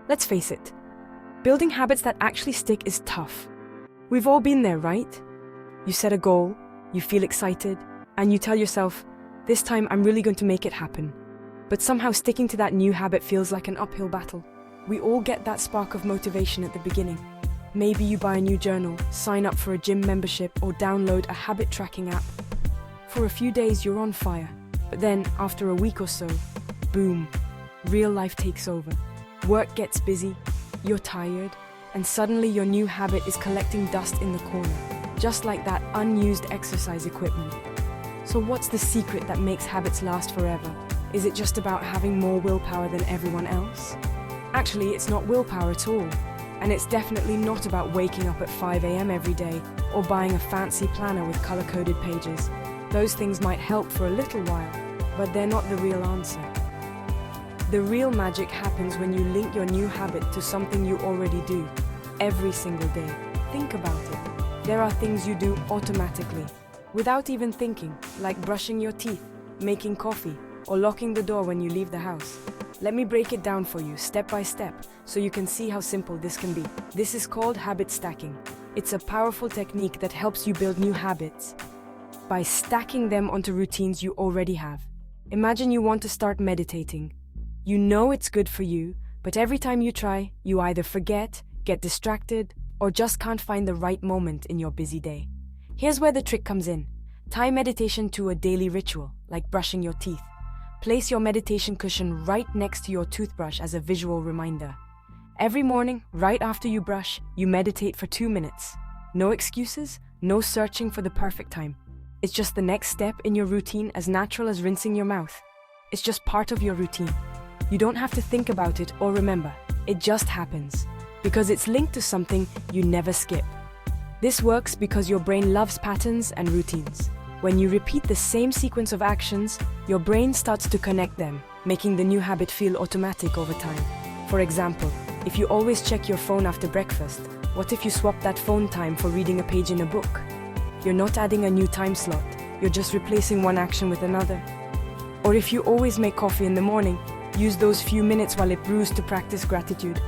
Let's face it, building habits that actually stick is tough. We've all been there, right? You set a goal, you feel excited, and you tell yourself, this time I'm really going to make it happen. But somehow sticking to that new habit feels like an uphill battle. We all get that spark of motivation at the beginning. Maybe you buy a new journal, sign up for a gym membership, or download a habit tracking app. For a few days, you're on fire. But then, after a week or so, boom, real life takes over. Work gets busy, you're tired, and suddenly your new habit is collecting dust in the corner, just like that unused exercise equipment. So what's the secret that makes habits last forever? Is it just about having more willpower than everyone else? Actually, it's not willpower at all. And it's definitely not about waking up at 5 a.m. every day or buying a fancy planner with color-coded pages. Those things might help for a little while, but they're not the real answer. The real magic happens when you link your new habit to something you already do, every single day. Think about it. There are things you do automatically, without even thinking, like brushing your teeth, making coffee, or locking the door when you leave the house. Let me break it down for you, step by step, so you can see how simple this can be. This is called habit stacking. It's a powerful technique that helps you build new habits by stacking them onto routines you already have. Imagine you want to start meditating. You know it's good for you, but every time you try, you either forget, get distracted, or just can't find the right moment in your busy day. Here's where the trick comes in. Tie meditation to a daily ritual, like brushing your teeth. Place your meditation cushion right next to your toothbrush as a visual reminder. Every morning, right after you brush, you meditate for 2 minutes. No excuses, no searching for the perfect time. It's just the next step in your routine, as natural as rinsing your mouth. It's just part of your routine. You don't have to think about it or remember. It just happens, because it's linked to something you never skip. This works because your brain loves patterns and routines. When you repeat the same sequence of actions, your brain starts to connect them, making the new habit feel automatic over time. For example, if you always check your phone after breakfast, what if you swap that phone time for reading a page in a book? You're not adding a new time slot, you're just replacing one action with another. Or if you always make coffee in the morning, use those few minutes while it brews to practice gratitude.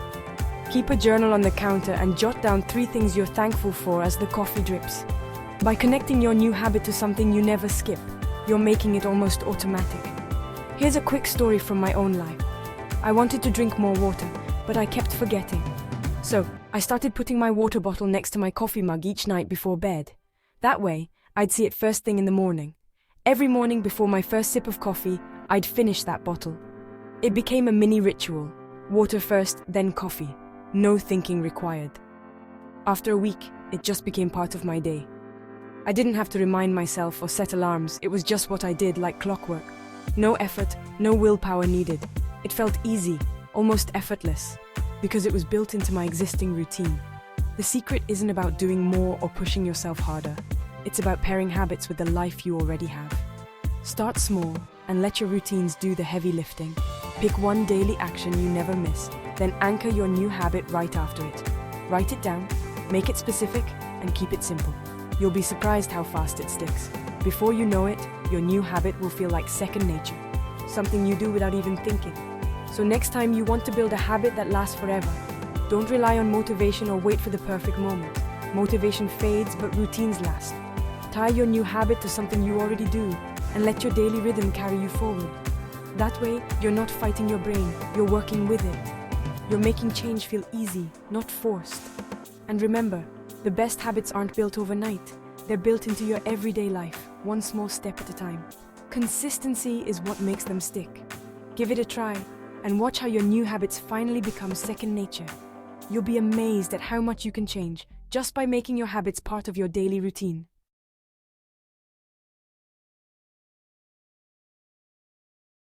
Keep a journal on the counter and jot down 3 things you're thankful for as the coffee drips. By connecting your new habit to something you never skip, you're making it almost automatic. Here's a quick story from my own life. I wanted to drink more water, but I kept forgetting. So, I started putting my water bottle next to my coffee mug each night before bed. That way, I'd see it first thing in the morning. Every morning before my first sip of coffee, I'd finish that bottle. It became a mini ritual. Water first, then coffee. No thinking required. After a week, it just became part of my day. I didn't have to remind myself or set alarms, it was just what I did, like clockwork. No effort, no willpower needed. It felt easy, almost effortless, because it was built into my existing routine. The secret isn't about doing more or pushing yourself harder. It's about pairing habits with the life you already have. Start small and let your routines do the heavy lifting. Pick one daily action you never miss, then anchor your new habit right after it. Write it down, make it specific, and keep it simple. You'll be surprised how fast it sticks. Before you know it, your new habit will feel like second nature, something you do without even thinking. So next time you want to build a habit that lasts forever, don't rely on motivation or wait for the perfect moment. Motivation fades, but routines last. Tie your new habit to something you already do, and let your daily rhythm carry you forward. That way, you're not fighting your brain, you're working with it. You're making change feel easy, not forced. And remember, the best habits aren't built overnight. They're built into your everyday life, one small step at a time. Consistency is what makes them stick. Give it a try, and watch how your new habits finally become second nature. You'll be amazed at how much you can change just by making your habits part of your daily routine.